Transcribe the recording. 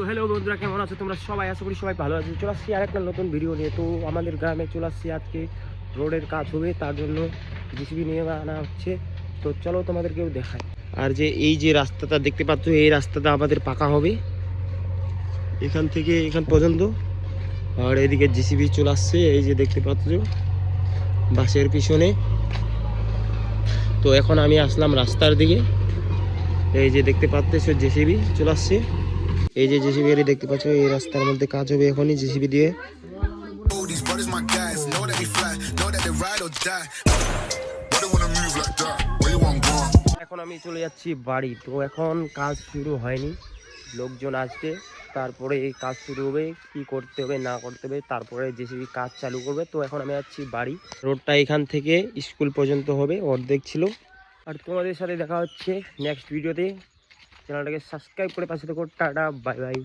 তো হ্যালো বন্ধুরা, কেমন আছো তোমরা সবাই? আশা করি সবাই ভালো আছো। চলে আসছি আর একটা নতুন ভিডিও নিয়ে। তো আমাদের গ্রামে চলে আসছি, আজকে রোডের কাজ হবে, তার জন্য জেসিবি নিয়ে আনা হচ্ছে। তো চলো তোমাদেরকেও দেখাই। আর যে এই যে রাস্তাটা দেখতে পাচ্ছ, এই রাস্তাটা আমাদের পাকা হবে এখান থেকে এখান পর্যন্ত। আর এদিকে জেসিবি চলে আসছে, এই যে দেখতে পাচ্ছ বাসের পিছনে। তো এখন আমি আসলাম রাস্তার দিকে, এই যে দেখতে পাচ্ছ জেসিবি চলে আসছে। এই যে জেসিবি গাড়ি দেখতে পাচ্ছ, এই রাস্তার মধ্যে কাজ হবে এখনই জেসিবি দিয়ে। এখন আমি চলে যাচ্ছি বাড়ি। তো এখন কাজ শুরু হয়নি, লোকজন আসবে, তারপরে এই কাজ শুরু হবে, কি করতে হবে না করতে হবে, তারপরে জেসিবি কাজ চালু করবে। তো এখন আমি যাচ্ছি বাড়ি। রোডটা এখান থেকে স্কুল পর্যন্ত হবে, অর্ধেক ছিল। আর তোমাদের সাথে দেখা হচ্ছে নেক্সট ভিডিওতে। চ্যানেলটাকে সাবস্ক্রাইব করে পাশে থাকো। Tata, bye bye.